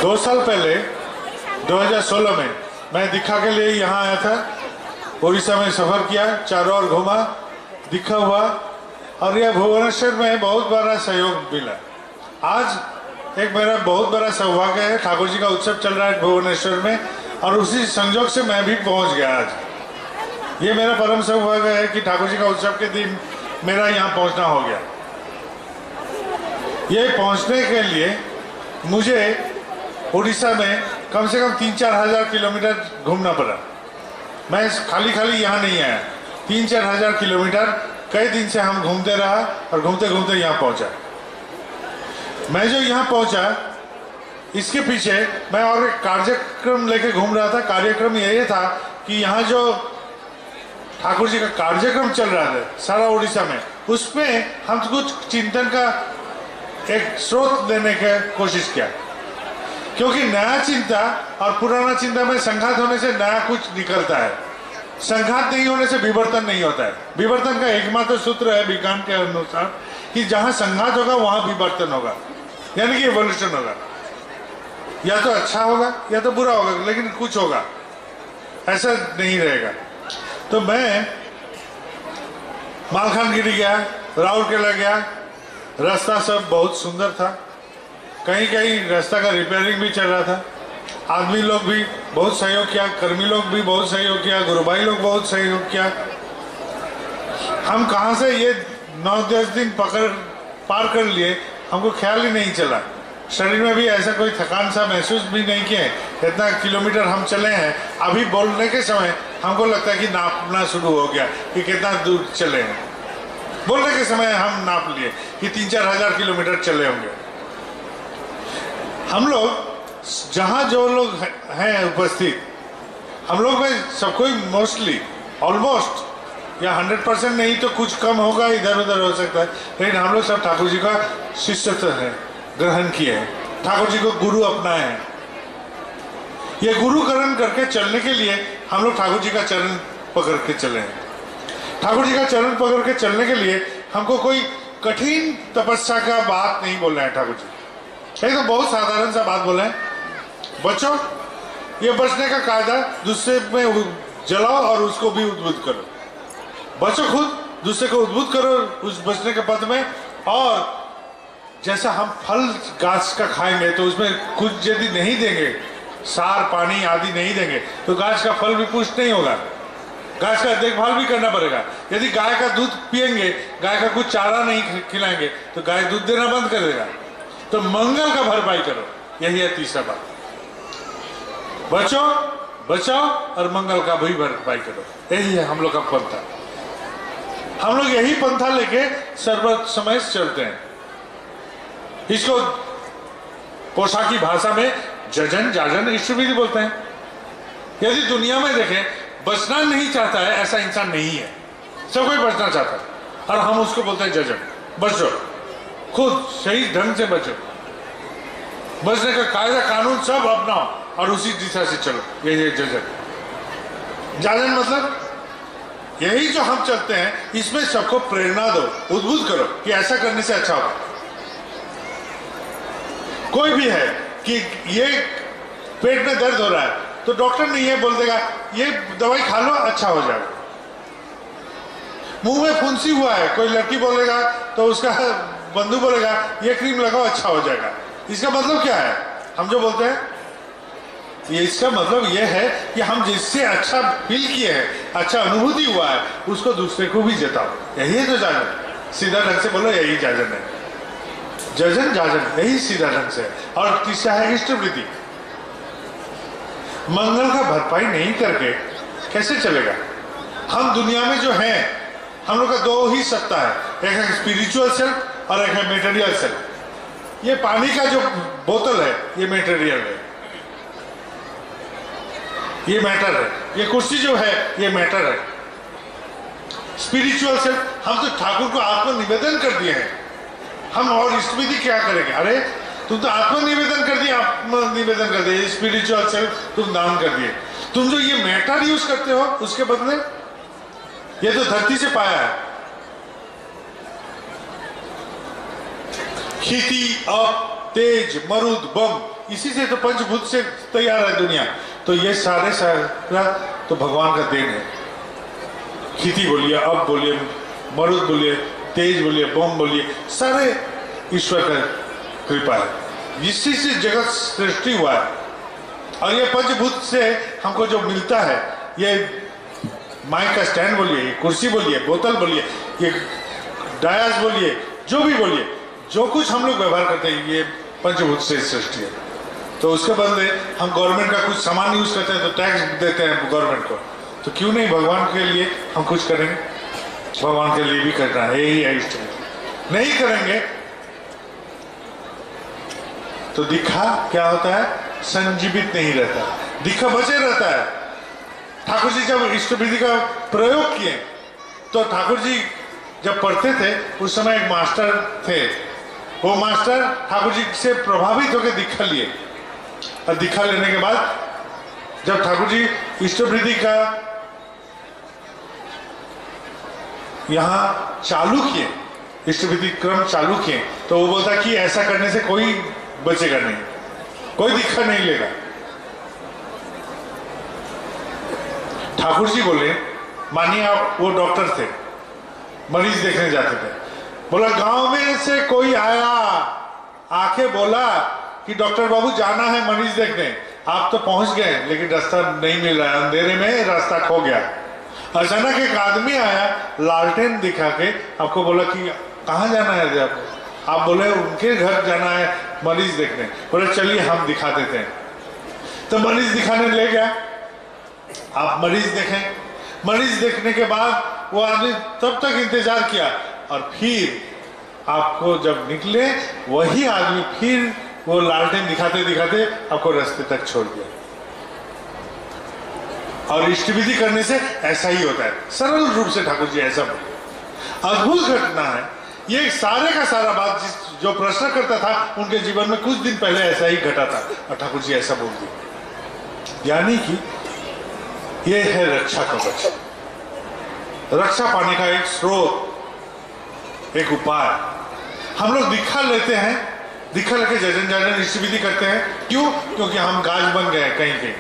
2 साल पहले 2016 में मैं दीक्षा के लिए यहाँ आया था। उड़ीसा में सफर किया, चारों ओर घूमा, दीक्षा हुआ और यह भुवनेश्वर में बहुत बड़ा सहयोग मिला। आज एक मेरा बहुत बड़ा सौभाग्य है, ठाकुर जी का उत्सव चल रहा है भुवनेश्वर में और उसी संजोग से मैं भी पहुंच गया। आज ये मेरा परम सौभाग्य है कि ठाकुर जी का उत्सव के दिन मेरा यहाँ पहुंचना हो गया। ये पहुंचने के लिए मुझे उड़ीसा में कम से कम 3-4 हज़ार किलोमीटर घूमना पड़ा। मैं खाली यहाँ नहीं आया, 3-4 हज़ार किलोमीटर कई दिन से हम घूमते रहा और घूमते घूमते यहाँ पहुंचा। मैं जो यहाँ पहुंचा इसके पीछे मैं और एक कार्यक्रम लेके घूम रहा था। कार्यक्रम यही था कि यहाँ जो ठाकुर जी का कार्यक्रम चल रहा था सारा उड़ीसा में, उसमें हम कुछ चिंतन का एक स्रोत देने की कोशिश किया, क्योंकि नया चिंता और पुराना चिंता में संघात होने से नया कुछ निकलता है, संघात नहीं होने से विवर्तन नहीं होता है। विवर्तन का एकमात्र सूत्र है विज्ञान के अनुसार कि जहां संघात होगा वहां विवर्तन होगा, यानी कि इवोल्यूशन होगा। या तो अच्छा होगा या तो बुरा होगा, लेकिन कुछ होगा, ऐसा नहीं रहेगा। तो मैं मालखानगिरी गया, राउरकेला गया, रास्ता सब बहुत सुंदर था। कहीं कहीं रास्ता का रिपेयरिंग भी चल रहा था। आदमी लोग भी बहुत सहयोग किया, कर्मी लोग भी बहुत सहयोग किया, गुरुभाई लोग बहुत सहयोग किया। हम कहाँ से ये 9-10 दिन पार कर लिए हमको ख्याल ही नहीं चला। शरीर में भी ऐसा कोई थकान सा महसूस भी नहीं किए। इतना किलोमीटर हम चले हैं, अभी बोलने के समय हमको लगता है कि नापना शुरू हो गया कि कितना दूर चले हैं। बोलने के समय हम नाप लिए कि 3-4 हज़ार किलोमीटर चले होंगे। हम लोग जहाँ जो लोग हैं उपस्थित, हम लोग में सब कोई मोस्टली ऑलमोस्ट या 100% नहीं तो कुछ कम होगा, इधर उधर हो सकता है, लेकिन हम लोग सब ठाकुर जी का शिष्यत्व है ग्रहण किए हैं, ठाकुर जी को गुरु अपनाए हैं। ये गुरुकरण करके चलने के लिए हम लोग ठाकुर जी का चरण पकड़ के चले हैं। ठाकुर जी का चरण पकड़ के चलने के लिए हमको कोई कठिन तपस्या का बात नहीं बोल रहे हैं ठाकुर जी। एक तो बहुत साधारण सा बात बोले हैं, बचो, ये बचने का कायदा दूसरे में जलाओ और उसको भी उद्बुद्ध करो। बचो खुद, दूसरे को उद्बुद्ध करो उस बचने के पथ में। और जैसा हम फल गाछ का खाएंगे तो उसमें कुछ यदि नहीं देंगे, सार पानी आदि नहीं देंगे, तो गाछ का फल भी पुष्ट नहीं होगा। गाय का देखभाल भी करना पड़ेगा। यदि गाय का दूध पिएंगे, गाय का कुछ चारा नहीं खिलाएंगे, तो गाय दूध देना बंद कर देगा। तो मंगल का भरपाई करो, यही है तीसरा बात। बचाओ और मंगल का भी भरपाई करो, यही है हम लोग का पंथा। हम लोग यही पंथा लेके सर्व समय चलते हैं। इसको पोशाकी भाषा में जजन जाजन ईश्वरविधि बोलते हैं। यदि दुनिया में देखें, बचना नहीं चाहता है ऐसा इंसान नहीं है, सब कोई बचना चाहता है, और हम उसको बोलते हैं जजन। बचो, खुद सही ढंग से बचो, बचने का कायदा कानून सब अपनाओ और उसी दिशा से चलो, यही है जजन। जाजन मतलब यही जो हम चलते हैं, इसमें सबको प्रेरणा दो, उद्बुद्ध करो कि ऐसा करने से अच्छा होगा। कोई भी है कि ये पेट में दर्द हो रहा है, तो डॉक्टर नहीं है बोल देगा ये दवाई खा लो अच्छा हो जाएगा। मुंह में फुंसी हुआ है, कोई लड़की बोलेगा तो उसका बंधु बोलेगा ये क्रीम लगाओ अच्छा हो जाएगा। इसका मतलब क्या है? हम जो बोलते हैं, ये इसका मतलब ये है कि हम जिससे अच्छा फील किए हैं, अच्छा अनुभूति हुआ है, उसको दूसरे को भी जताओ। यही है तो जाजन। सीधा ढंग से बोलो, यही जाजन है। जजन जाजन यही सीधा ढंग से। और तीसरा है इष्टवृत्ति। मंगल का भरपाई नहीं करके कैसे चलेगा? हम दुनिया में जो हैं, हम लोग का दो ही सत्ता है, एक है स्पिरिचुअल सेल्फ और एक है मेटेरियल सेल्फ। ये पानी का जो बोतल है ये मेटेरियल है, ये मैटर है। ये कुर्सी जो है ये मैटर है। स्पिरिचुअल सेल्फ, हम तो ठाकुर को आत्मनिवेदन कर दिए हैं। हम और इष्टविधि क्या करेंगे? अरे तुम तो आत्मनिवेदन कर दिए, आत्मनिवेदन कर दिए। स्पिरिचुअल सेल्फ तुम दान कर दिए। तुम जो ये मैटर यूज करते हो उसके बदले ये तो धरती से पाया है। खेती, अप, तेज, मरुद, बम, इसी से तो पंचभूत से तैयार है दुनिया। तो ये सारे सारा तो भगवान का देन है। खेती बोलिए, अब बोलिए, मरुद बोलिए, तेज बोलिए, बम बोलिए, सारे ईश्वर का कृपा है। इसी से जगत सृष्टि हुआ है। और ये पंचभूत से हमको जो मिलता है, ये माइक का स्टैंड बोलिए, कुर्सी बोलिए, बोतल बोलिए, ये डायस बोलिए, जो भी बोलिए, जो कुछ हम लोग व्यवहार करते हैं ये पंचभूत से सृष्टि है। तो उसके बदले हम गवर्नमेंट का कुछ सामान यूज करते हैं तो टैक्स देते हैं गवर्नमेंट को, तो क्यों नहीं भगवान के लिए हम कुछ करेंगे? भगवान के लिए भी करना है, यही है इष्ट। नहीं करेंगे तो दिखा क्या होता है? संजीवित नहीं रहता, दिखा बचे रहता है। ठाकुर जी जब इष्ट विधि का प्रयोग किए तो ठाकुर जी जब पढ़ते थे उस समय एक मास्टर थे, वो मास्टर ठाकुर जी से प्रभावित होकर दीक्षा लिए, और दीक्षा लेने के बाद जब ठाकुर जी इष्ट विधि का यहाँ चालू किए, इष्ट विधि क्रम चालू किए, तो वो बोलता कि ऐसा करने से कोई बचेगा नहीं, कोई दीक्षा नहीं लेगा। ठाकुर जी बोले, मानिए आप वो डॉक्टर थे, मरीज देखने जाते थे, बोला गांव में से कोई आया, आके बोला कि डॉक्टर बाबू जाना है मरीज देखने, आप तो पहुंच गए लेकिन रास्ता नहीं मिल रहा है, अंधेरे में रास्ता खो गया। अचानक एक आदमी आया, लालटेन दिखा के आपको बोला कि कहाँ जाना है आपको? आप बोले उनके घर जाना है मरीज देखने। बोले चलिए हम दिखा देते हैं। तो मरीज दिखाने ले गया, आप मरीज देखें। मरीज देखने के बाद वो आदमी तब तक इंतजार किया, और फिर आपको जब निकले वही आदमी फिर वो लालटेन दिखाते दिखाते आपको रास्ते तक छोड़ दिया। और इष्ट विधि करने से ऐसा ही होता है, सरल रूप से ठाकुर जी ऐसा बोले। अद्भुत घटना है ये, सारे का सारा बात जो प्रश्न करता था उनके जीवन में कुछ दिन पहले ऐसा ही घटा था, और ठाकुर जी ऐसा बोल दिया। यानी कि ये है रक्षा कवच, रक्षा पाने का एक स्रोत, एक उपाय। हम लोग दीक्षा लेते हैं, दीक्षा लेके जजन जाजन इष्ट विधि करते हैं, क्यों? क्योंकि हम गाज बन गए कहीं कहीं।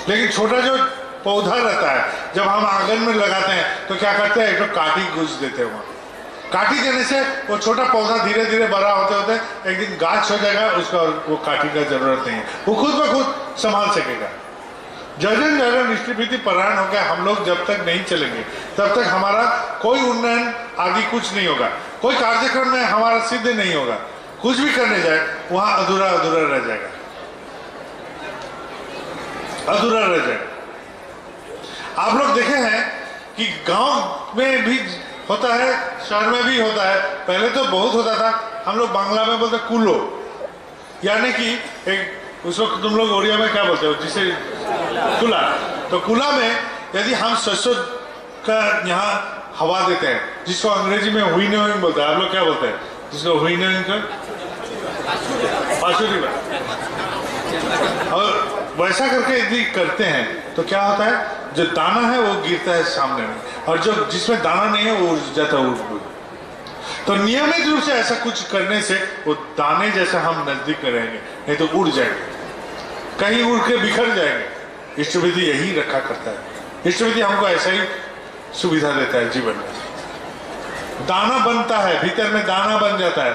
लेकिन छोटा जो पौधा रहता है जब हम आंगन में लगाते हैं तो क्या करते हैं, एक तो काटी गुज देते हैं। वहां काटी देने से वो छोटा पौधा धीरे धीरे बड़ा होते होते एक दिन गाछ हो जाएगा, उसका वो काटी का जरूरत नहीं है, वो खुद ब खुद संभाल सकेगा। जजन जाजन इष्ट विधि परायण होकर हम लोग जब तक नहीं चलेंगे तब तक हमारा कोई उन्नयन आदि कुछ नहीं होगा, कोई कार्यक्रम में हमारा सिद्ध नहीं होगा। कुछ भी करने जाए वहां अधूरा अधूरा रह जाएगा, अधूरा रह जाएगा। आप लोग देखे हैं कि गांव में भी होता है, शहर में भी होता है। पहले तो बहुत होता था, हम लोग बांग्ला में बोलते कुलो, यानी कि एक उसको तुम लोग ओडिया में क्या बोलते हो, जिसे कुला। तो कुला में यदि हम सरसों का यहाँ हवा देते हैं, जिसको अंग्रेजी में विनोइंग बोलते हैं, आप लोग क्या बोलते हैं जिसको विनोइंग का? पाशुरी में। और वैसा करके यदि करते हैं तो क्या होता है, जो दाना है वो गिरता है सामने में, और जो जिसमें दाना नहीं है वो उड़ जाता है उड़। तो नियमित रूप से ऐसा कुछ करने से वो दाने जैसा हम नजदीक में रहेंगे, नहीं तो उड़ जाएंगे, कहीं उड़ के बिखर जाएंगे। इष्ट विधि यही रखा करता है, इष्ट विधि हमको ऐसा ही सुविधा देता है जीवन में। दाना बनता है, भीतर में दाना बन जाता है,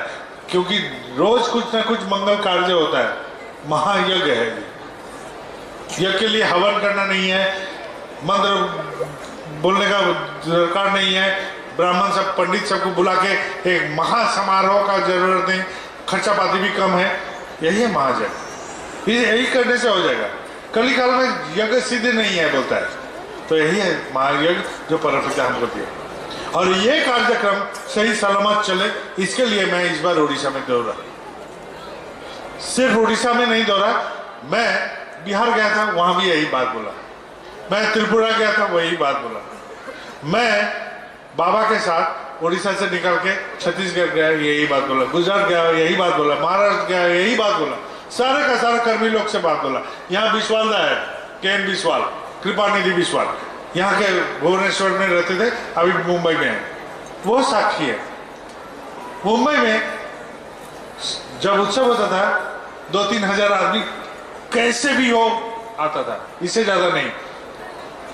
क्योंकि रोज कुछ ना कुछ मंगल कार्य होता है। महायज्ञ है ये, यज्ञ के लिए हवन करना नहीं है, मंत्र बोलने का दरकार नहीं है, ब्राह्मण सब पंडित सबको बुला के एक महासमारोह का जरूरत नहीं, खर्चा पाती भी कम है। यही है महायज्ञ, यही करने से हो जाएगा। कली काल में यज्ञ सिद्ध नहीं है बोलता है, तो यही है महायज्ञ जो परमपिता हमको दिया। और ये कार्यक्रम सही सलामत चले, इसके लिए मैं इस बार उड़ीसा में दौड़ा। सिर्फ उड़ीसा में नहीं दौड़ा, मैं बिहार गया था, वहां भी यही बात बोला। मैं त्रिपुरा गया था, वही बात बोला। मैं बाबा के साथ उड़ीसा से निकल के छत्तीसगढ़ गया, यही बात बोला। गुजरात गया, यही बात बोला। महाराष्ट्र गया, यही बात बोला। सारे का सारा कर्मी लोग से बात बोला। यहाँ विश्वाल दा है, केन विश्वाल, कृपानिधि विश्वाल, यहाँ के भुवनेश्वर में रहते थे, अभी मुंबई में है, वो साक्षी है। मुंबई में जब उत्सव होता था 2-3 हजार आदमी कैसे भी हो आता था, इससे ज्यादा नहीं।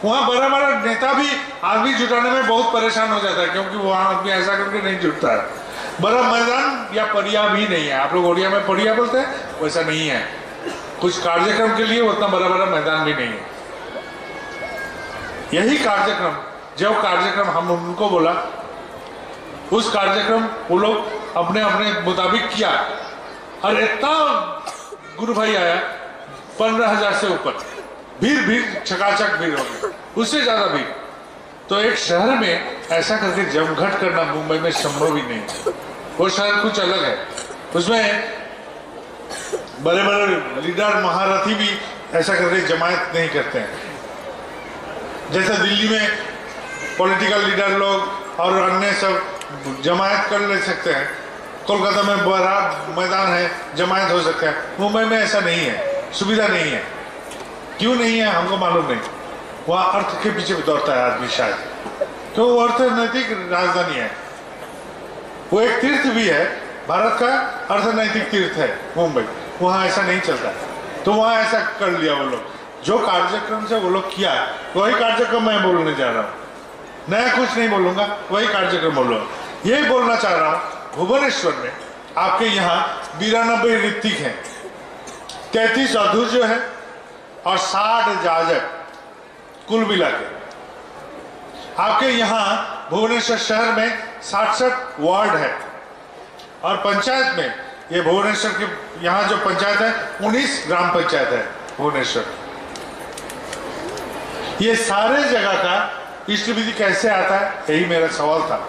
वहां बड़ा बड़ा नेता भी आदमी जुटाने में बहुत परेशान हो जाता है, क्योंकि वहां आदमी ऐसा करके नहीं जुटता है। बड़ा मैदान या पड़िया भी नहीं है, आप लोग उड़िया में पड़िया बोलते हैं, वैसा नहीं है। कुछ कार्यक्रम के लिए उतना बड़ा बड़ा मैदान भी नहीं है। यही कार्यक्रम, जो कार्यक्रम हम उनको बोला, उस कार्यक्रम वो लोग अपने अपने मुताबिक किया, और इतना गुरु भाई आया 15,000 से ऊपर, भीड़ चकाचक भीड़ हो गई, उससे ज्यादा भीड़। तो एक शहर में ऐसा करके जमघट करना मुंबई में संभव ही नहीं है। वो शहर कुछ अलग है, उसमें बड़े बड़े लीडर महारथी भी ऐसा करके जमायत नहीं करते हैं। जैसे दिल्ली में पॉलिटिकल लीडर लोग और अन्य सब जमायत कर ले सकते हैं, कोलकाता में बड़ा मैदान है, जमायत हो सकता है। मुंबई में ऐसा नहीं है, सुविधा नहीं है। क्यों नहीं है हमको मालूम नहीं। वहाँ अर्थ के पीछे दौड़ता है आदमी शायद, तो वो अर्थनैतिक राजधानी है, वो एक तीर्थ भी है, भारत का अर्थनैतिक तीर्थ है मुंबई। वहाँ ऐसा नहीं चलता, तो वहाँ ऐसा कर लिया वो लोग। जो कार्यक्रम से वो लोग किया, वही कार्यक्रम मैं बोलने जा रहा हूँ, नया कुछ नहीं बोलूंगा, वही कार्यक्रम बोलूंगा। यही बोलना चाह रहा हूँ, भुवनेश्वर में आपके यहाँ 92 ऋत्विक हैं, 33 अधूर्य है और 60 जाजक, कुल मिला के आपके यहाँ भुवनेश्वर शहर में 67 वार्ड है, और पंचायत में, ये भुवनेश्वर के यहाँ जो पंचायत है 19 ग्राम पंचायत है भुवनेश्वर। ये सारे जगह का इष्ट विधि कैसे आता है, यही मेरा सवाल था।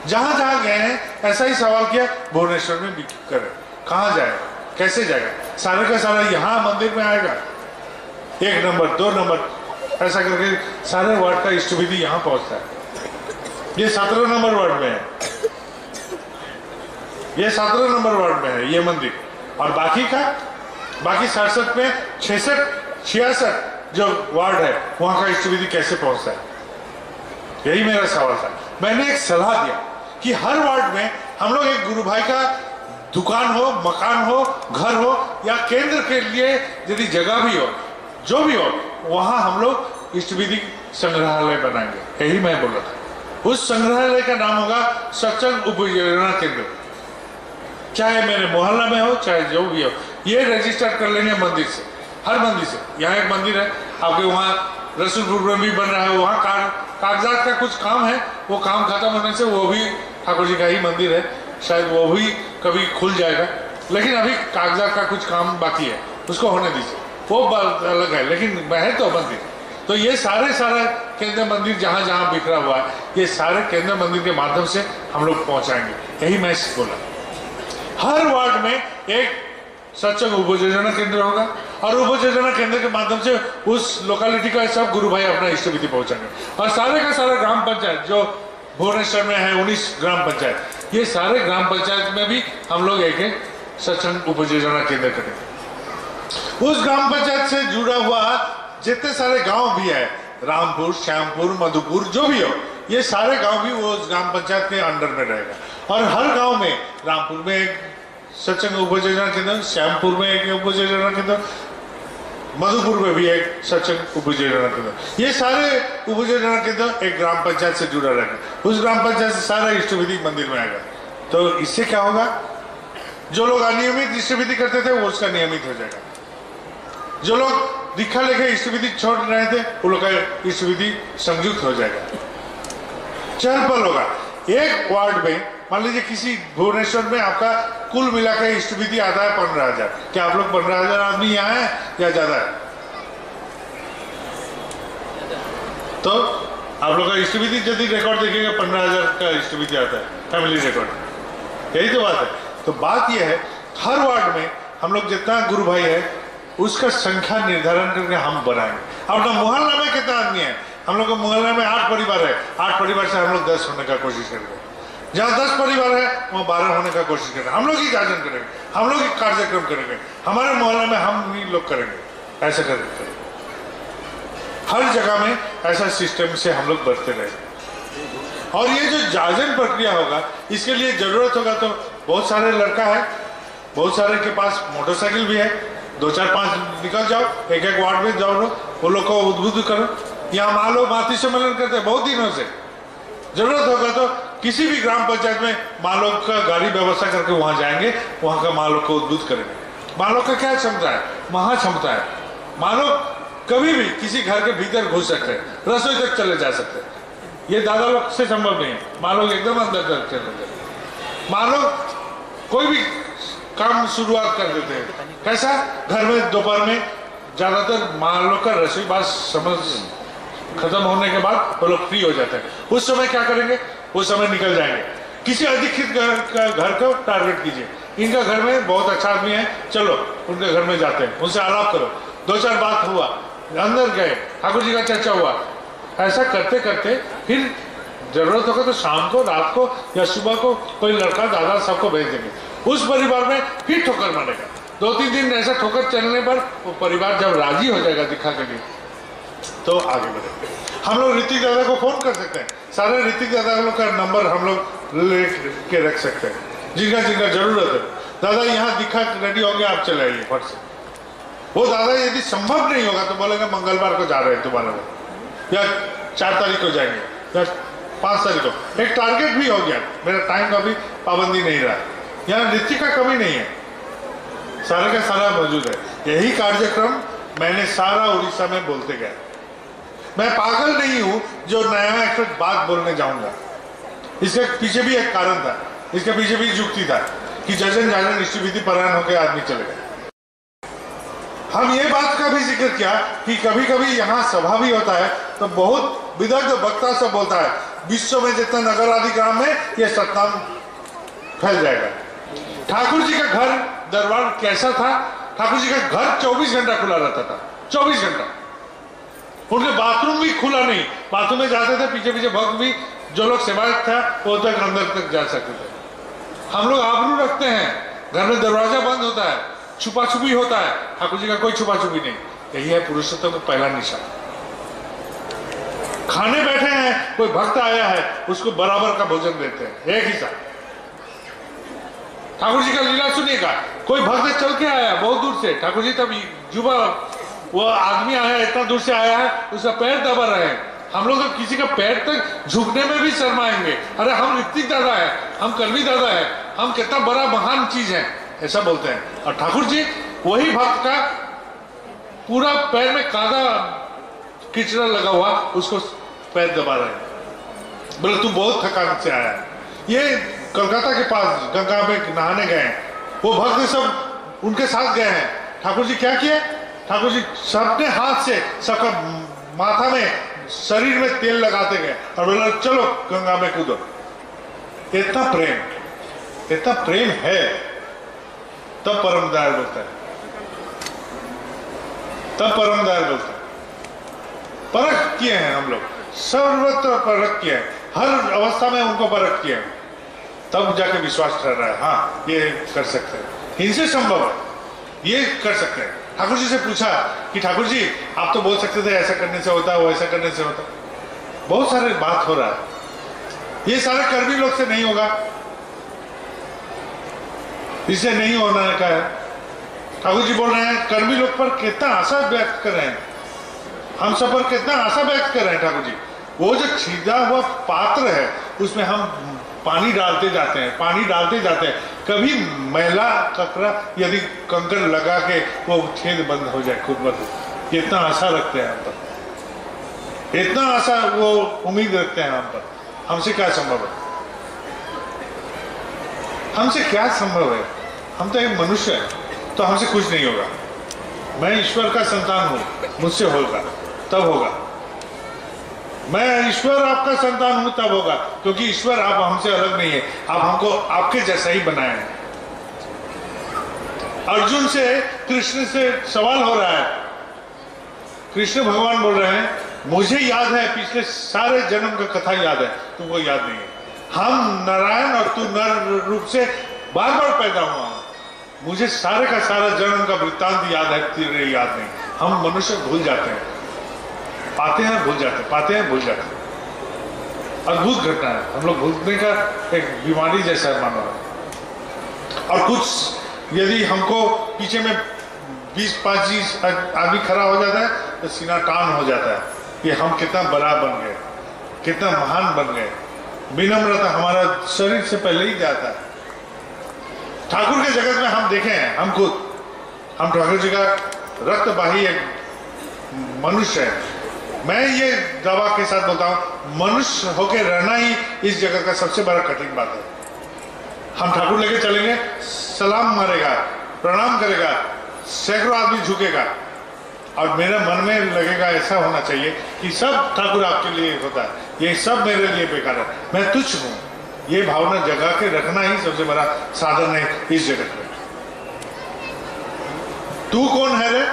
जहां जहां गए हैं ऐसा ही सवाल किया, भुवनेश्वर में भी करें, कहाँ जाएगा, कैसे जाएगा, सारे का सारा यहाँ मंदिर में आएगा, 1 नंबर 2 नंबर ऐसा करके सारे वार्ड का इष्ट विधि यहाँ पहुंचता है। ये 17 नंबर वार्ड में है, ये 17 नंबर वार्ड में है ये मंदिर, और बाकी 67 में 66 जो वार्ड है वहां का इष्ट विधि कैसे पहुंचता है, यही मेरा सवाल था। मैंने एक सलाह दिया कि हर वार्ड में हम लोग एक गुरु भाई का दुकान हो, मकान हो, घर हो, या केंद्र के लिए यदि जगह भी हो, जो भी हो, वहां हम लोग इष्ट विधि संग्रहालय बनाएंगे, यही मैं बोला था। उस संग्रहालय का नाम होगा सत्संग उपयोजना केंद्र, चाहे मेरे मोहल्ला में हो, चाहे जो भी हो, ये रजिस्टर कर लेंगे मंदिर से, हर मंदिर से। यहाँ एक मंदिर है आपके वहाँ रसूलपुर में भी बन रहा है, वहाँ कागजात का कुछ काम है, वो काम खत्म होने से वो भी ठाकुर जी का ही मंदिर है, शायद वो भी कभी खुल जाएगा, लेकिन अभी कागजात का कुछ काम बाकी है, उसको होने दीजिए, वो बात अलग है, लेकिन है तो मंदिर। तो ये सारे केंद्र मंदिर जहाँ जहाँ बिखरा हुआ है, ये सारे केंद्र मंदिर के माध्यम से हम लोग पहुँचाएंगे, यही मैं बोला। हर वार्ड में एक सत्संग उपयोजना केंद्र होगा, और उपयोजना केंद्र के माध्यम से उस लोकेलिटी का सब गुरु भाई अपना इष्ट विधि पहुंचाएंगे। और सारे का सारा ग्राम पंचायत जो भुवनेश्वर में है 19 ग्राम पंचायत, ये सारे ग्राम पंचायत में भी हम लोग एक सत्संग उपयोजना केंद्र करेंगे। उस ग्राम पंचायत से जुड़ा हुआ जितने सारे गांव भी है, रामपुर, श्यामपुर, मधुपुर, जो भी हो, ये सारे गांव भी वो उस ग्राम पंचायत के अंडर में रहेगा। और हर गांव में, रामपुर में एक सत्संग उपयोजना केंद्र, श्यामपुर में एक उपयोजना केंद्र, मधुपुर में भी एक सत्संग उपयोजना केंद्र, ये सारे उपयोजना केंद्र एक ग्राम पंचायत से जुड़ा रहेगा। उस ग्राम पंचायत से सारा इष्ट विधि मंदिर में आएगा। तो इससे क्या होगा, जो लोग अनियमित इष्ट विधि करते थे वो उसका नियमित हो जाएगा, जो लोग दीक्षा लेके इष्ट विधि छोड़ रहे थे वो लोग का इष्ट विधि संयुक्त हो जाएगा, चहल पहल होगा। एक वार्ड में मान लीजिए किसी भुवनेश्वर में आपका कुल मिलाकर इष्ट विधि आता है 15,000, क्या आप लोग 15,000 आदमी यहाँ है या ज्यादा है? तो आप लोग का इष्ट विधि यदि रिकॉर्ड देखिएगा 15,000 का इष्ट विधि आता है, फैमिली रिकॉर्ड, यही तो बात है। तो बात यह है, हर वार्ड में हम लोग जितना गुरु भाई है उसका संख्या निर्धारण करके हम बनाएंगे। अपना मोहल्ला में कितना आदमी है, हम लोग का मोहल्ला में 8 परिवार है, 8 परिवार से हम लोग 10 होने का कोशिश करेंगे। जहाँ 10 परिवार है वहाँ 12 होने का कोशिश करेंगे। हम लोग ही आयोजन करेंगे, हम लोग ही कार्यक्रम करेंगे, हमारे मोहल्ले में हम ही लोग करेंगे, ऐसा करेंगे। हर जगह में ऐसा सिस्टम से हम लोग बढ़ते रहेंगे। और ये जो जाजन प्रक्रिया होगा, इसके लिए जरूरत होगा तो बहुत सारे लड़का है, बहुत सारे के पास मोटरसाइकिल भी है, 2 4 5 निकल जाओ, एक एक वार्ड में जाओ, वो लोग को उद्बुद्ध करो। यहाँ माँ लोग मातृ सम्मेलन करते हैं बहुत दिनों से, जरूरत होगा तो किसी भी ग्राम पंचायत में माँ लोग का गाड़ी व्यवस्था करके वहां जाएंगे, वहां का माँ लोग को उद्बुद्ध करेंगे। माँ लोग का क्या क्षमता है, महा क्षमता है। माँ लोग कभी भी किसी घर के भीतर घुस सकते हैं, रसोई तक चले जा सकते हैं, ये दादा लोग से संभव नहीं है। माँ लोग एकदम अंदर तक चले जाते, माँ लोग कोई भी काम शुरुआत कर देते हैं। कैसा, घर में दोपहर में ज्यादातर माँ लोग का रसोई बात समझ खत्म होने के बाद वो लोग फ्री हो जाते हैं। उस समय क्या करेंगे, उस समय निकल जाएंगे, किसी अधिकृत घर को टारगेट कीजिए, इनका घर में बहुत अच्छा आदमी है, चलो उनके घर में जाते हैं, उनसे आलाप करो, 2 4 बात हुआ, अंदर गए, ठाकुर जी का चर्चा हुआ। ऐसा करते करते फिर जरूरत होगा तो शाम को, रात को या सुबह को कोई लड़का दादा सबको भेज देंगे। उस परिवार में फिर ठोकर मारेगा, 2-3 दिन ऐसा ठोकर चलने पर वो परिवार जब राजी हो जाएगा दिखा के लिए, तो आगे बढ़ेंगे। हम लोग ऋतिक दादा को फोन कर सकते हैं, सारे ऋतिक दादा लोग का नंबर हम लोग ले के रख सकते हैं, जिनका जिनका जरूरत है। दादा यहाँ दिखा रेडी होंगे, आप चले आइए फट से। वो दादा यदि संभव नहीं होगा तो बोलेंगे मंगलवार को जा रहे हैं तुम्हारे लोग, या 4 तारीख को जाएंगे, या 5 तारीख को। एक टारगेट भी हो गया, मेरा टाइम का भी पाबंदी नहीं रहा। यहाँ ऋतिक का कमी नहीं है, सारे का सारा मौजूद है। यही कार्यक्रम मैंने सारा उड़ीसा में बोलते गया। मैं पागल नहीं हूं जो नया एक बात बोलने जाऊंगा, इसके पीछे भी एक कारण था, इसके पीछे भी युक्ति था कि जजन जाजन इष्टविधि परायण होकर आदमी चले गए। हम ये बात का भी जिक्र किया कि कभी कभी यहाँ सभा भी होता है तो बहुत विदग्ध वक्ता सब बोलता है, विश्व में जितना नगर आदि ग्राम है ये सतनाम फैल जाएगा। ठाकुर जी का घर दरबार कैसा था, ठाकुर जी का घर 24 घंटा खुला रहता था, 24 घंटा। उनके बाथरूम भी खुला नहीं, बाथरूम में जाते थे, पीछे पीछे भक्त भी जो लोग सेवायत था वो तक अंदर तक जा सकते थे। हम लोग आबरू रखते हैं, घर में दरवाजा बंद होता है, छुपा छुपी होता है, ठाकुर जी का कोई छुपा छुपी नहीं। यही है पुरुषोत्तम का पहला निशान। खाने बैठे हैं, कोई भक्त आया है, उसको बराबर का भोजन देते हैं, एक ही साथ। ठाकुर जी का लीला सुनिएगा, कोई भक्त चल के आया बहुत दूर से, ठाकुर जी तब युवा, वो आदमी आया इतना दूर से आया है, उसका पैर दबा रहे हैं। हम लोग तो किसी का पैर तक झुकने में भी शर्माएंगे, अरे हम ऋतिक दादा है, हम कर्मी दादा है, हम कितना बड़ा महान चीज है, ऐसा बोलते हैं। और ठाकुर जी वही भक्त का पूरा पैर में कादा किचड़ा लगा हुआ, उसको पैर दबा रहे हैं, बोले तू बहुत थकान से आया है। ये कोलकाता के पास गंगा में नहाने गए हैं, वो भक्त सब उनके साथ गए हैं। ठाकुर जी क्या किए, ठाकुर जी सबने हाथ से सबका माथा में शरीर में तेल लगाते गए और बोले चलो गंगा में कूदो। इतना प्रेम है, तब परम दयाल बोलता है, तब परम दयाल बोलता है। परख किए हैं हम लोग, सर्वत्र परख किए हैं, हर अवस्था में उनको परख किए हैं, तब जाके विश्वास कर रहा है हाँ ये कर सकते हैं, इनसे संभव है, ये कर सकते हैं। ठाकुर जी से पूछा कि ठाकुर जी आप तो बोल सकते थे ऐसा करने से होता है, वो ऐसा करने से होता है। बहुत सारे बात हो रहा है, ये सारे कर्मी लोग से नहीं होगा, इससे नहीं होना का है। ठाकुर जी बोल रहे हैं कर्मी लोग पर कितना आशा व्यक्त कर रहे हैं, हम सब पर कितना आशा व्यक्त कर रहे हैं। ठाकुर जी वो जो छिदा हुआ पात्र है उसमें हम पानी डालते जाते हैं, पानी डालते जाते हैं, कभी मैला कचरा यदि कंकड़ लगा के वो छेद बंद हो जाए खुद बंद, इतना आशा रखते हैं हम पर, इतना आशा वो उम्मीद रखते हैं हम पर। हमसे क्या संभव है, हमसे क्या संभव है, हम तो एक मनुष्य है, तो हमसे कुछ नहीं होगा। मैं ईश्वर का संतान हूं, मुझसे होगा तब होगा, मैं ईश्वर आपका संतान हूं तब होगा, क्योंकि ईश्वर आप हमसे अलग नहीं है, आप हमको आपके जैसा ही बनाए हैं। अर्जुन से कृष्ण से सवाल हो रहा है, कृष्ण भगवान बोल रहे हैं मुझे याद है पिछले सारे जन्म का कथा याद है, तुमको याद नहीं है। हम नारायण और तू नर रूप से बार बार पैदा हुआ हूं, मुझे सारे का सारा जन्म का वृत्तांत याद है, तेरे याद नहीं। हम मनुष्य भूल जाते हैं, पाते हैं भूल जाते हैं, पाते हैं भूल जाते हैं। अद्भुत घटना है, हम लोग भूलने का एक बीमारी जैसा मानो है। और कुछ यदि हमको पीछे में 20-25 आदमी खड़ा हो जाता है तो सीना टान हो जाता है कि हम कितना बड़ा बन गए, कितना महान बन गए। विनम्रता हमारा शरीर से पहले ही जाता है। ठाकुर के जगत में हम देखे हैं, हम ठाकुर जी का रक्तवाही एक मनुष्य है। मैं ये दावा के साथ बोलता हूं, मनुष्य होकर रहना ही इस जगत का सबसे बड़ा कठिन बात है। हम ठाकुर लेके चलेंगे, सलाम मारेगा, प्रणाम करेगा, सैकड़ों आदमी झुकेगा, और मेरे मन में लगेगा ऐसा होना चाहिए कि सब ठाकुर आपके लिए होता है, ये सब मेरे लिए बेकार है, मैं तुच्छ हूं। ये भावना जगा के रखना ही सबसे बड़ा साधन है इस जगत में। तू कौन है रे,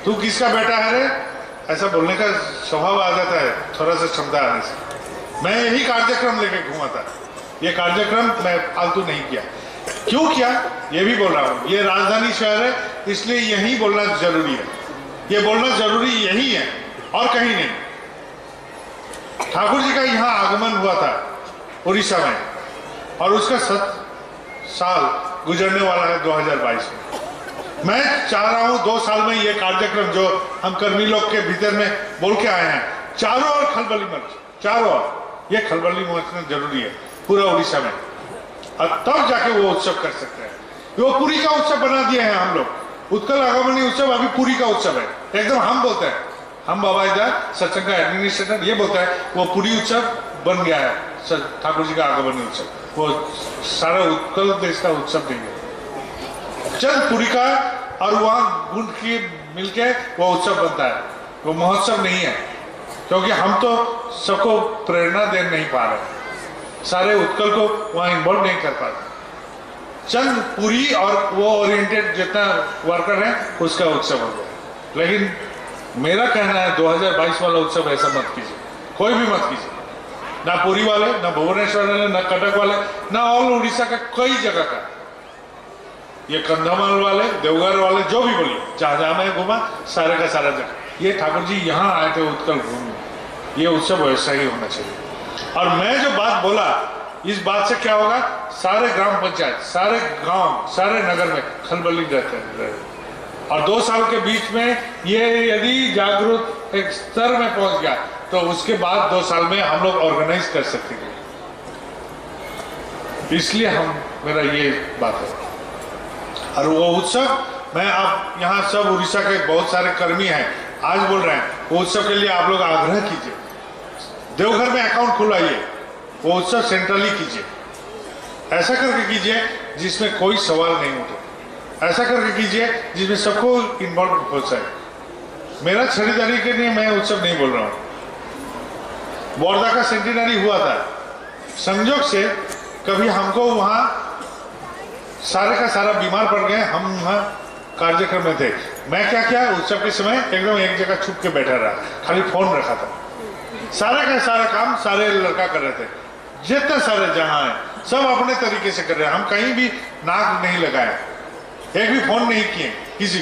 तू किसका बेटा है रे, ऐसा बोलने का स्वभाव आ जाता है थोड़ा सा क्षमता आने से। मैं यही कार्यक्रम लेके घूमा था, ये कार्यक्रम मैं फालतू नहीं किया। क्यों किया ये भी बोल रहा हूं, ये राजधानी शहर है इसलिए यही बोलना जरूरी है। ये बोलना जरूरी यही है और कहीं नहीं। ठाकुर जी का यहाँ आगमन हुआ था उड़ीसा में, और उसका 7 साल गुजरने वाला है 2022 में। मैं चाह रहा हूं 2 साल में ये कार्यक्रम जो हम कर्मी लोग के भीतर में बोल के आए हैं, चारों ओर खलबली मच, चारों ओर ये खलबली मचना जरूरी है पूरा उड़ीसा में, और तब जाके वो उत्सव कर सकते हैं। वो पुरी का उत्सव बना दिए हैं हम लोग। उत्कल आगमनी उत्सव अभी पुरी का उत्सव है एकदम। हम बोलते हैं, हम बाबा इधर सत्संग का एडमिनिस्ट्रेटर ये बोलता है वो पुरी उत्सव बन गया है ठाकुर जी का आगमनी उत्सव। वो सारा उत्कल देश का उत्सव नहीं है, चंद पुरी का और वहां गुंड की मिलके वो उत्सव बनता है, वो महोत्सव नहीं है। क्योंकि हम तो सबको प्रेरणा दे नहीं पा रहे, सारे उत्कल को वहां इन्वॉल्व नहीं कर पाते। चंद पुरी और वो ओरिएंटेड जितना वर्कर है उसका उत्सव हो गया। लेकिन मेरा कहना है 2022 वाला उत्सव ऐसा मत कीजिए, कोई भी मत कीजिए, ना पुरी वाले, ना भुवनेश्वर वाले, ना कटक वाले, ना ऑल उड़ीसा का कई जगह का, ये कंधमाल वाले, देवघर वाले, जो भी बोलिए, जहां जहां मैं घूमा सारे का सारा जगह ये ठाकुर जी यहाँ आए थे उत्कल घूमने, ये उत्सव वैसा ही होना चाहिए। और मैं जो बात बोला, इस बात से क्या होगा, सारे ग्राम पंचायत, सारे गांव, सारे नगर में खलबली रहते हैं। और 2 साल के बीच में ये यदि जागरूक एक स्तर में पहुंच गया तो उसके बाद 2 साल में हम लोग ऑर्गेनाइज कर सकते हैं। इसलिए मेरा ये बात है। और वो उत्सव मैं आप यहाँ सब उड़ीसा के बहुत सारे कर्मी हैं आज बोल रहे हैं, वो उत्सव के लिए आप लोग आग्रह कीजिए, देवघर में अकाउंट खुलाइए, वो उत्सव सेंट्रली कीजिए, ऐसा करके कीजिए जिसमें कोई सवाल नहीं उठे, ऐसा करके कीजिए जिसमें सबको इन्वॉल्व हो सके। मेरा खरीदारी के लिए मैं उत्सव नहीं बोल रहा हूँ। बोर्दा का सेंटिनरी हुआ था, संजोग से कभी हमको वहाँ सारे का सारा बीमार पड़ गए, हम वहाँ कार्यक्रम में थे। मैं क्या किया, उत्सव के समय एकदम एक जगह छुप के बैठा रहा, खाली फोन रखा था, सारे का सारा काम सारे लड़का कर रहे थे, जितने सारे जहां हैं सब अपने तरीके से कर रहे हैं। हम कहीं भी नाक नहीं लगाए, एक भी फोन नहीं किए, किसी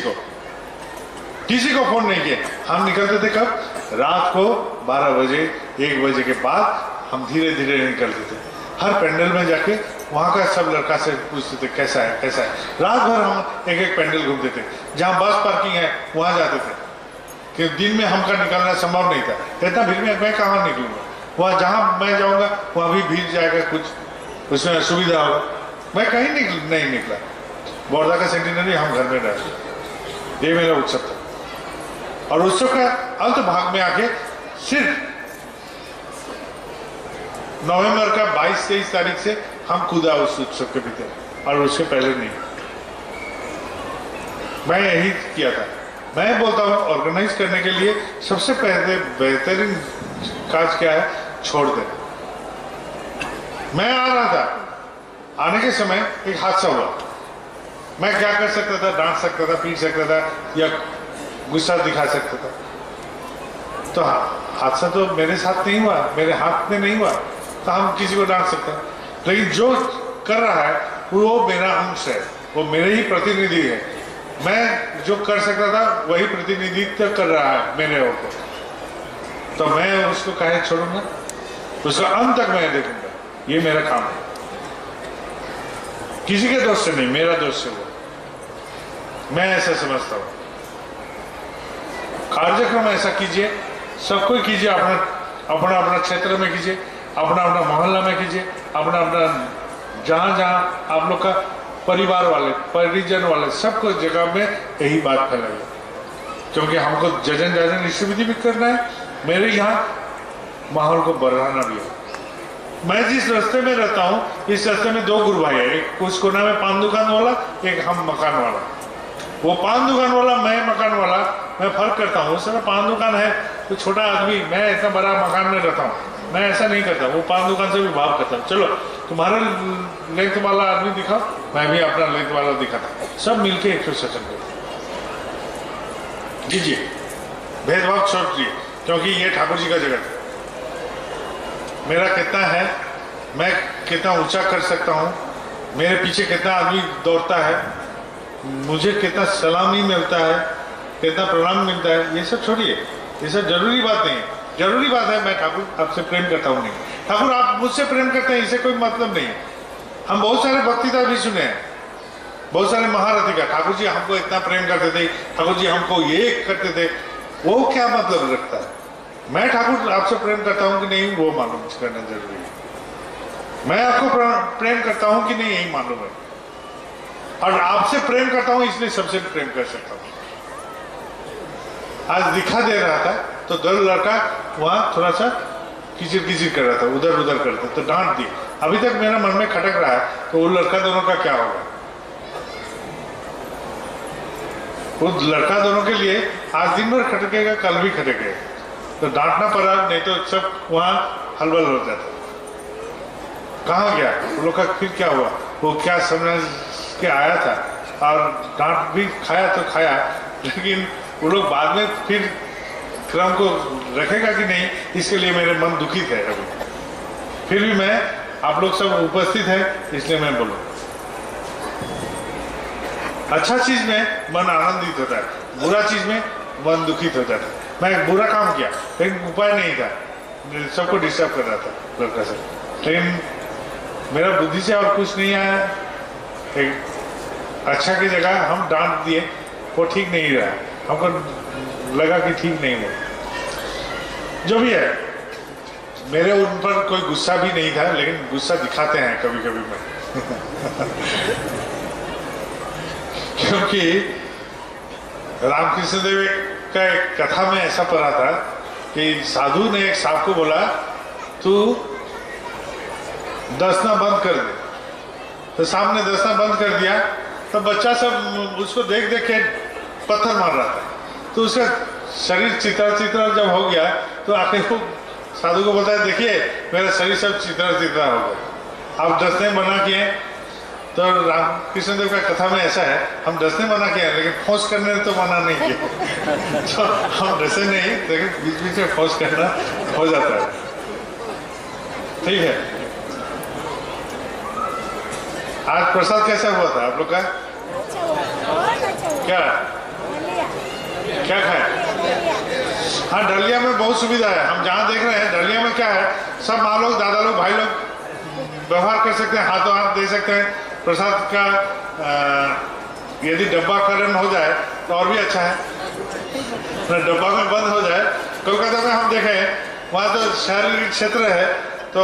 को फोन नहीं किए। हम निकलते थे कब, रात को 12 बजे 1 बजे के बाद हम धीरे धीरे निकलते थे। हर पेंडल में जाके वहां का सब लड़का से पूछते थे कैसा है कैसा है। रात भर हम एक पेंडल घूमते थे, जहां बस पार्किंग है वहां जाते थे, कि दिन में हमका निकलना संभव नहीं था, इतना भीड़ में मैं कहाँ निकलूंगा। वहां जहां मैं जाऊंगा वहां भी भीड़ जाएगा, कुछ उसमें असुविधा होगा, मैं कहीं नहीं निकला। बोर्दा का सेंटिनरी हम घर में रहे, ये मेरा उत्सव था। और उत्सव का अंत भाग में आके सिर्फ नवंबर का 22-23 तारीख से हम कूदा उस उत्सव के भीतर, और उसके पहले नहीं। मैं यही किया था। मैं बोलता हूँ ऑर्गेनाइज करने के लिए सबसे पहले बेहतरीन काज क्या है, छोड़ देना। मैं आ रहा था, आने के समय एक हादसा हुआ। मैं क्या कर सकता था, डांट सकता था, पीट सकता था, या गुस्सा दिखा सकता था। तो हादसा तो मेरे साथ नहीं हुआ, मेरे हाथ में नहीं हुआ, तो हम किसी को डांट सकते हैं। लेकिन जो कर रहा है वो मेरा अंश है, वो मेरे ही प्रतिनिधि है। मैं जो कर सकता था वही प्रतिनिधित्व कर रहा है मेरे ऊपर, तो मैं उसको काहे छोड़ूंगा, उसका अंत तक मैं देखूंगा, ये मेरा काम है। किसी के दोस्त से नहीं, मेरा दोस्त से हुआ। मैं ऐसा समझता हूँ। कार्यक्रम ऐसा कीजिए, सब कोई कीजिए, अपना अपना अपना क्षेत्र में कीजिए, अपना अपना मोहल्ला में कीजिए, अपना अपना जहाँ जहाँ आप लोग का परिवार वाले, परिजन वाले, सबको जगह में यही बात फैलाइए, क्योंकि हमको जजन जाजन स्थिति भी करना है, मेरे यहाँ माहौल को बढ़ाना भी है। मैं जिस रास्ते में रहता हूँ, इस रास्ते में दो गुरु भाई है, एक कुछ कोना में पान दुकान वाला, एक हम मकान वाला। वो पान दुकान वाला, मैं मकान वाला, मैं फर्क करता हूँ। उस समय पान दुकान है तो छोटा आदमी, मैं इतना बड़ा मकान में रहता हूँ, मैं ऐसा नहीं करता। वो पान दुकान से भी भाव करता हूँ, चलो तुम्हारा लेंथ वाला आदमी दिखाओ, मैं भी अपना लेंथ वाला दिखाता, सब मिलके एक सेशन कीजिए, भेदभाव छोड़ दिए, क्योंकि ये ठाकुर जी का जगत है। मेरा कितना है, मैं कितना ऊंचा कर सकता हूँ, मेरे पीछे कितना आदमी दौड़ता है, मुझे कितना सलामी मिलता है, कितना प्रणाम मिलता है, ये सब छोड़िए, ये सब जरूरी बात नहीं है। जरूरी बात है मैं ठाकुर आपसे प्रेम करता हूँ, नहीं ठाकुर आप मुझसे प्रेम करते हैं, इससे कोई मतलब नहीं है। हम बहुत सारे भक्तिता भी सुने हैं, बहुत सारे महारथी का, ठाकुर जी हमको इतना प्रेम करते थे, ठाकुर जी हमको ये करते थे, वो क्या मतलब रखता है? मैं ठाकुर आपसे प्रेम करता हूँ कि नहीं, वो मालूम करना जरूरी है। मैं आपको प्रेम करता हूँ कि नहीं, यही मालूम है। और आपसे प्रेम करता हूँ, इसलिए सबसे प्रेम कर सकता हूँ। आज दिखा दे रहा था तो दो लड़का वहां थोड़ा सा किचिर कर रहा था, उधर उधर कर रहा था, तो डांट दी। अभी तक मेरा मन में खटक रहा है, तो वो लड़का दोनों का क्या होगा? वो लड़का दोनों के लिए आज दिन भर खटकेगा, कल भी खटकेगा, तो डांटना पड़ा, नहीं तो सब वहां हलबल हो जाता। कहाँ गया वो लोग का? फिर क्या हुआ? वो क्या समझ के आया था और डांट भी खाया तो खाया, लेकिन वो लोग बाद में फिर क्रम को रखेगा कि नहीं, इसके लिए मेरे मन दुखित है अभी। फिर भी मैं, आप लोग सब उपस्थित है इसलिए मैं बोलूं, अच्छा चीज में मन आनंदित होता है, बुरा चीज में मन दुखित हो जाता है। मैं बुरा काम किया, लेकिन उपाय नहीं था, सबको डिस्टर्ब कर रहा था लड़का से, लेकिन मेरा बुद्धि से और कुछ नहीं आया। एक अच्छा की जगह हम डांट दिए, वो ठीक नहीं रहा, हमको लगा कि ठीक नहीं हुआ। जो भी है, मेरे उन पर कोई गुस्सा भी नहीं था, लेकिन गुस्सा दिखाते हैं कभी कभी में क्योंकि रामकृष्ण देव का एक कथा में ऐसा पढ़ा था कि साधु ने एक सांप को बोला, तू दसना बंद कर दे। तो सांप ने दसना बंद कर दिया, तो बच्चा सब उसको देख देख के पत्थर मार रहा था, तो उसका शरीर चित्रा जब हो गया, तो आखिर को साधु को बोलता है, देखिए मेरा शरीर सब चित्रा हो गया, आप डसने मना किए। तो रामकृष्ण देव का कथा में ऐसा है, हम डसने मना किया, लेकिन फोर्स करने तो मना नहीं किया तो हम डसे नहीं, लेकिन बीच बीच में फोर्स करना हो जाता है। ठीक है, आज प्रसाद कैसा हुआ था आप लोग का? क्या क्या खाया? हाँ, डलिया में बहुत सुविधा है। हम जहाँ देख रहे हैं डलिया में क्या है, सब माँ लोग, दादा लोग, भाई लोग व्यवहार कर सकते हैं, हाथों हाथ दे सकते हैं। प्रसाद का यदि डब्बाकरण हो जाए तो और भी अच्छा है, डब्बा में बंद हो जाए। कोलकाता में हम देखें, वहाँ तो शहरी क्षेत्र है, तो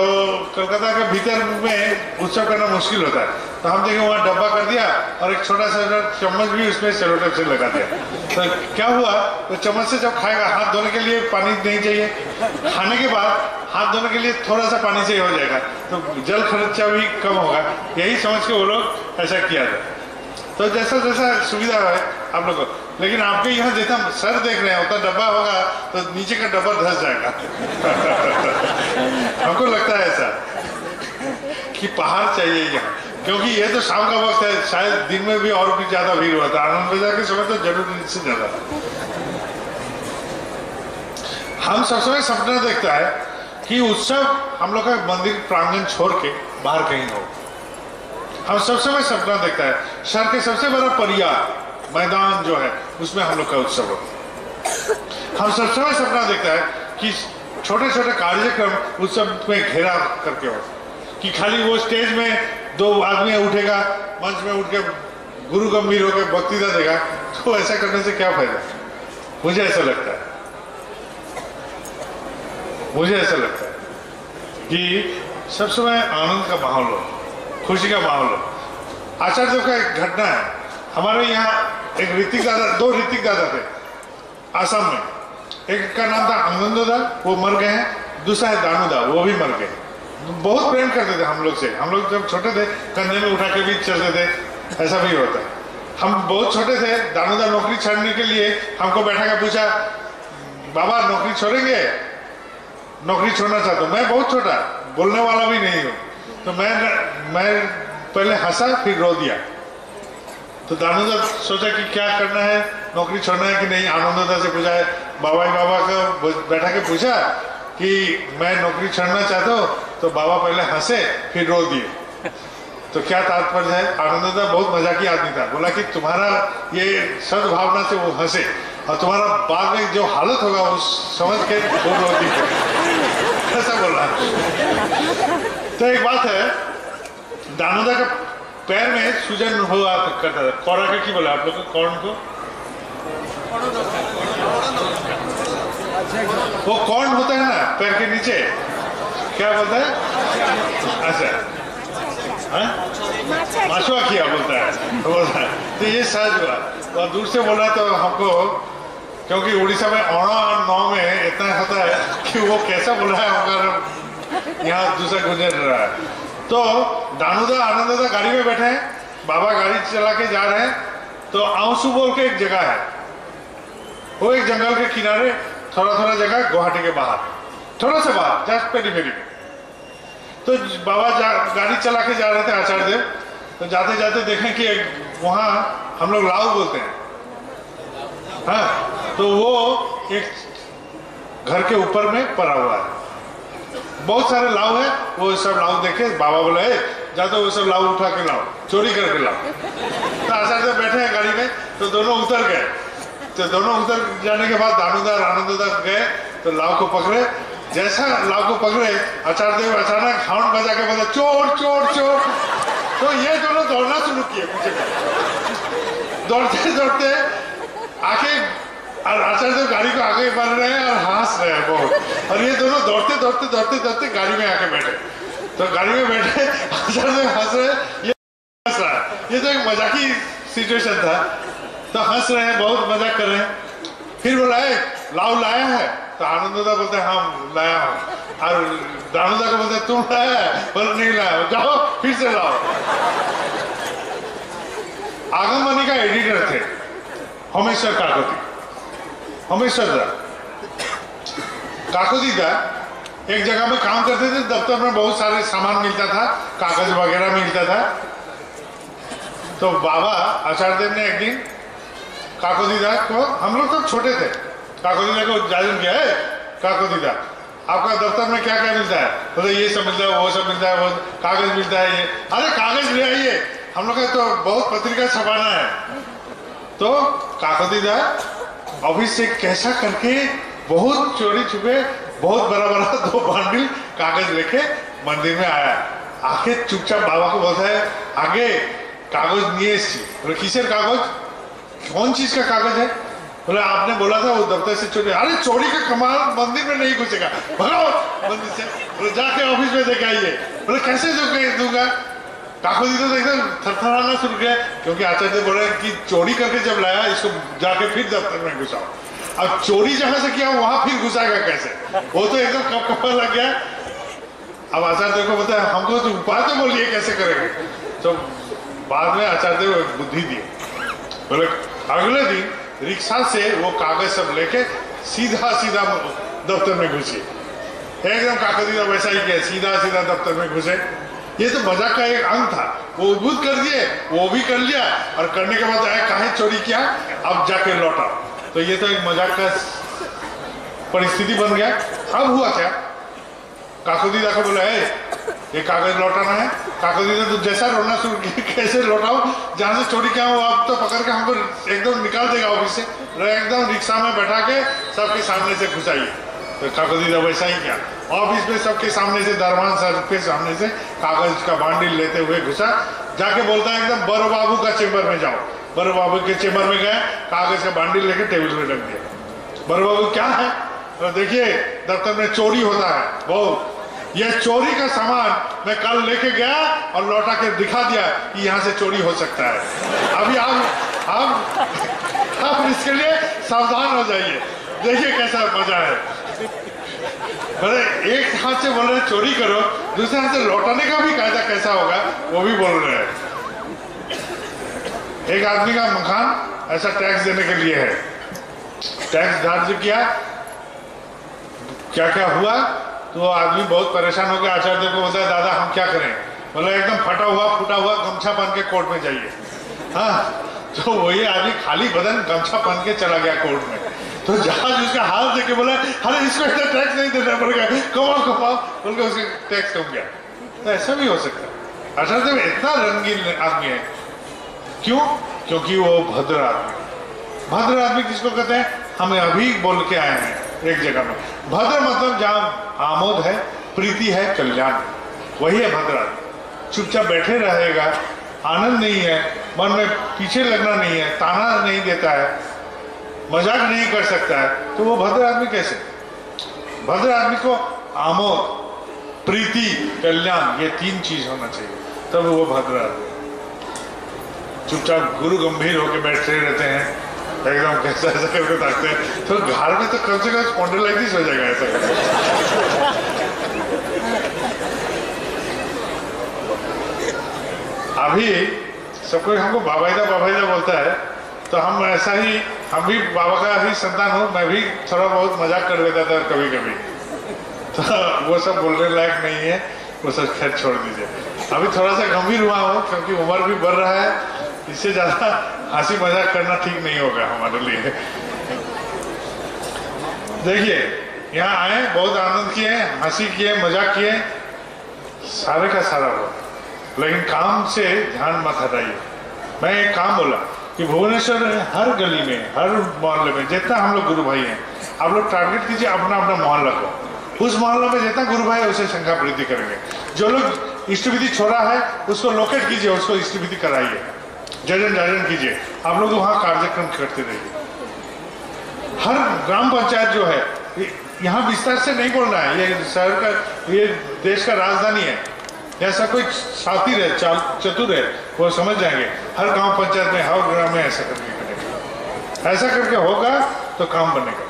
कोलकाता के भीतर में उत्सव करना मुश्किल होता है, तो हम देखें वहाँ डब्बा कर दिया और एक छोटा सा चम्मच भी उसमें सेलोटेप से लगा दिया। तो क्या हुआ, तो चम्मच से जब खाएगा, हाथ धोने के लिए पानी नहीं चाहिए, खाने के बाद हाथ धोने के लिए थोड़ा सा पानी चाहिए हो जाएगा, तो जल खर्चा भी कम होगा। यही समझ के वो लोग ऐसा किया था। तो जैसा जैसा सुविधा है आप लोग को, लेकिन आपके यहाँ जैसा सर देख रहे हैं, उतना डब्बा होगा तो नीचे का डब्बा धस जाएगा हमको लगता है ऐसा कि पहाड़ चाहिए यहाँ, क्योंकि ये तो शाम का वक्त है, शायद दिन में भी और भी ज्यादा भीड़ हुआ था। आनंद बाजार के समय तो जरूर से ज्यादा। हम सब समय सपना देखता है कि उत्सव हम लोग का मंदिर प्रांगण छोड़ के बाहर कहीं हो। हम सब समय सपना देखता है शहर के सबसे बड़ा परियार मैदान जो है उसमें हम लोग का उत्सव हो। हम सब समय सपना देखता है कि छोटे छोटे कार्यक्रम उत्सव में घेरा करके हो। कि खाली वो स्टेज में 2 आदमी उठेगा, मंच में उठ के गुरु गंभीर होकर वक्तृता देगा, तो ऐसा करने से क्या फायदा? मुझे ऐसा लगता है कि सब समय आनंद का माहौल हो, खुशी का माहौल हो। आचार्य देव का एक घटना है, हमारे यहाँ एक ऋतिक दादा, 2 ऋतिक दादा थे आसाम में। एक का नाम था आनंददा, वो मर गए हैं, दूसरा है दानूदा, वो भी मर गए। बहुत प्रेम करते थे हम लोग से, हम लोग जब छोटे थे कंधे में उठा के भी चलते थे, ऐसा भी होता है। हम बहुत छोटे थे, दानूदा नौकरी छोड़ने के लिए हमको बैठा के पूछा, बाबा नौकरी छोड़ेंगे? नौकरी छोड़ना चाहता हूँ। मैं बहुत छोटा, बोलने वाला भी नहीं हूँ, तो मैं पहले हंसा फिर रो दिया। तो दानूदा सोचा कि क्या करना है, नौकरी छोड़ना है कि नहीं। आनंददा से पूछा है, बाबा को बैठा के पूछा कि मैं नौकरी छोड़ना चाहता हूँ, तो बाबा पहले हंसे फिर रो दिए। तो क्या तात्पर्य है? आनंददा बहुत मजाकी आदमी था, बोला कि तुम्हारा ये सद्भावना से वो हंसे और तुम्हारा बाद में जो हालत होगा वो समझ के वो रो दिए, ऐसा बोला। तो एक बात है, दानूदा का पैर में सूजन हुआ करता था। कौड़ा का की बोला आप लोग को? कौन को? वो कौन होता है ना पैर के नीचे, क्या बोलता है? अच्छा, माछुआ किया बोलता है। तो ये सहज हुआ। और दूर से बोला तो हमको, क्योंकि उड़ीसा में औणा और 9 में इतना होता है कि वो कैसा बोला है अगर यहाँ दूसरा गुजर रहा है। तो दानूदा आनंददा गाड़ी में बैठे हैं, बाबा गाड़ी चला के जा रहे हैं, तो आंसू बोल के एक जगह है, वो एक जंगल के किनारे थोड़ा जगह, गुवाहाटी के बाहर, थोड़ा सा बाहर, जस्ट पेरीफेरी में। तो बाबा गाड़ी चला के जा रहे थे आचार्य देव, तो जाते जाते देखें कि वहाँ हम लोग लाऊ बोलते हैं, हाँ, तो वो एक घर के ऊपर में पड़ा हुआ है, बहुत सारे लाऊ है। वो सब लाऊ देखे, बाबा बोले जा तो वो सब लाऊ उठा के लाओ, चोरी करके लाओ। तो आचार्य देव बैठे हैं गाड़ी में, तो दोनों उतर गए। तो दोनों उतर जाने के बाद दानूदा और आनंददा गए तो लाऊ को पकड़े। जैसा लाऊ को पकड़े, आचार्य देव अचानक हाउंड बजा के बोले चोर चोर चोर। तो ये दोनों दौड़ना शुरू किए पीछे, दौड़ते दौड़ते आके आचार्य देव गाड़ी को आगे बढ़ रहे हैं और हंस रहे हैं बहुत। और ये दोनों दौड़ते दौड़ते दौड़ते दौड़ते गाड़ी में आके बैठे। तो गाड़ी में बैठे आचार्य देव हंस रहे, ये हंस रहा है। ये तो एक मजाकी सिचुएशन था, तो हंस रहे हैं, बहुत मजाक कर रहे हैं। फिर बोला लाऊ लाया है? तो आनंददा बोलते हैं हाँ लाया हूँ। और दानूदा को बोलते तुम लाया है? बोले नहीं लाया। जाओ फिर से लाओ। आगमवाणी का एडिटर थे होमेश्वर काकोती, होमेश्वर दा काकोती दा एक जगह में काम करते थे। दफ्तर में बहुत सारे सामान मिलता था, कागज वगैरह मिलता था। तो बाबा आचार्य देव ने एक दिन काकोदीदा को, हम लोग तो छोटे थे, काकोदीदा को जाजन किया है, काकोदीदा आपका दफ्तर में क्या क्या मिलता है? बोले ये सब मिलता है, वो सब मिलता है, वो कागज मिलता है। ये अरे कागज ले आइए, हम लोग का तो बहुत पत्रिका छपाना है। तो काकोदीदा ऑफिस से कैसा करके बहुत चोरी छुपे बहुत बड़ा 2 बंडल कागज लेके मंदिर में आया। आके चुपचाप बाबा को बोलता है आगे कागज नहीं है। किसर कागज? कौन चीज का कागज है? बोले आपने बोला था वो दफ्तर से चोरी। अरे चोरी का कमाल मंदिर में नहीं घुसेगा, भगाओ मंदिर से। बोले जाके ऑफिस में देख आइए। बोले कैसे दूंगा? काकोदीदा तो एकदम थरथराना शुरू किया, क्योंकि आचार्य बोले कि चोरी करके जब लाया इसको जाके फिर दफ्तर में घुसाओ। अब चोरी जहां से किया वहां फिर घुसाएगा कैसे? वो तो एकदम कपकपा लग गया। अब आचार्य को बोलता है हमको तो उपाय तो बोलिए कैसे करेंगे। तो बाद में आचार्य बुद्धि दिए, बोले अगले दिन रिक्शा से वो कागज सब लेके सीधा दफ्तर में घुसे। एकदम काकोदीदा वैसा ही किया, सीधा दफ्तर में घुसे। ये तो मजाक का एक अंग था, वो उद्भुत कर दिए, वो भी कर लिया और करने के बाद आया काहे चोरी किया, अब जाके लौटा। तो ये तो एक मजाक का परिस्थिति बन गया। अब हुआ क्या? काकोदीदा को बोला ये कागज लौटाना है। काकोदीदा तो जैसा रोना शुरू किया, कैसे लौटाओ, जहां से चोरी किया वो आप तो पकड़ के हमको एकदम निकाल देगा ऑफिस से। एकदम रिक्शा में बैठा के सबके सामने से घुसाइए। तो काकोदीदा वैसा ही किया, ऑफिस में सबके सामने से, दरबान सर के सामने से कागज का बांडिल लेते हुए घुसा, जाके बोलता है एकदम बड़ो बाबू का चेम्बर में जाओ। बड़ो बाबू के चेम्बर में गए, कागज का बांडिल लेके टेबल पे रख दिया। बड़ो बाबू क्या है? तो देखिए दफ्तर में चोरी होता है बहुत, यह चोरी का सामान मैं कल लेके गया और लौटा के दिखा दिया कि यहाँ से चोरी हो सकता है। अभी आप इसके लिए सावधान हो जाइए, देखिए कैसा मजा है। अरे एक हाथ से बोल रहे चोरी करो, दूसरे हाथ से लौटाने का भी कायदा कैसा होगा वो भी बोल रहे हैं। एक आदमी का मकान ऐसा टैक्स देने के लिए है, टैक्स धार्य किया, क्या क्या हुआ तो वो आदमी बहुत परेशान हो गया। आचार्य को बोलता है दादा हम क्या करें? बोला एकदम फटा हुआ फूटा हुआ गमछा पहन के कोर्ट में जाइए। हाँ, तो वही आदमी खाली बदन गमछा पहन के चला गया कोर्ट में। तो जहाज उसका हाल देख के बोला अरे इसको इतना टैक्स नहीं देना पड़ेगा, कमाओ बोल के उसके टैक्स कम गया। तो ऐसा भी हो सकता है। आचार्य इतना रंगीन आदमी है, क्यों? क्योंकि वो भद्र आदमी। भद्र आदमी किसको कहते हैं? हमें अभी बोल के आए हैं एक जगह में। भद्र मतलब जहाँ आमोद है, प्रीति है, कल्याण, वही है भद्र आदमी। चुपचाप बैठे रहेगा, आनंद नहीं है, मन में पीछे लगना नहीं है, ताना नहीं देता है, मजाक नहीं कर सकता है, तो वो भद्र आदमी कैसे? भद्र आदमी को आमोद, प्रीति, कल्याण, ये तीन चीज होना चाहिए, तब वो भद्र आदमी। चुपचाप गुरु गंभीर होकर बैठे रहते हैं, एकदम कैसा ऐसा करके ताकते हैं, तो घर में तो कम से कम स्पॉन्डिलाइटिस हो जाएगा ऐसा करके। अभी सब कोई हमको बाबाईदा बोलता है, तो हम ऐसा ही, हम भी बाबा का ही संतान हूँ, मैं भी थोड़ा बहुत मजाक कर लेता था कभी कभी, तो वो सब बोलने लायक नहीं है, वो सब खैर छोड़ दीजिए। अभी थोड़ा सा गंभीर हुआ हूँ क्योंकि उम्र भी बढ़ रहा है, इससे ज्यादा हंसी मजाक करना ठीक नहीं होगा हमारे लिए। देखिए यहाँ आए, बहुत आनंद किए, हंसी किए, मजाक किए, सारे का सारा हुआ, लेकिन काम से ध्यान मत हटाइए। मैं एक काम बोला कि भुवनेश्वर हर गली में, हर मोहल्ले में जितना हम लोग गुरु भाई हैं, आप लोग टारगेट कीजिए अपना अपना मोहल्ला को। उस मोहल्ला में जितना गुरु भाई है उसे शंका प्रीति करेंगे। जो लोग इष्ट विधि छोड़ा है उसको लोकेट कीजिए, उसको इष्ट विधि कराइए, जजन कीजिए। आप लोग वहाँ कार्यक्रम करते रहिए। हर ग्राम पंचायत जो है, यहाँ विस्तार से नहीं बोलना है, ये शहर का, ये देश का राजधानी है, ऐसा कोई शातिर है, चतुर है, वो समझ जाएंगे। हर गांव पंचायत में, हर ग्राम में ऐसा करके करेंगे, ऐसा करके होगा तो काम बनेगा।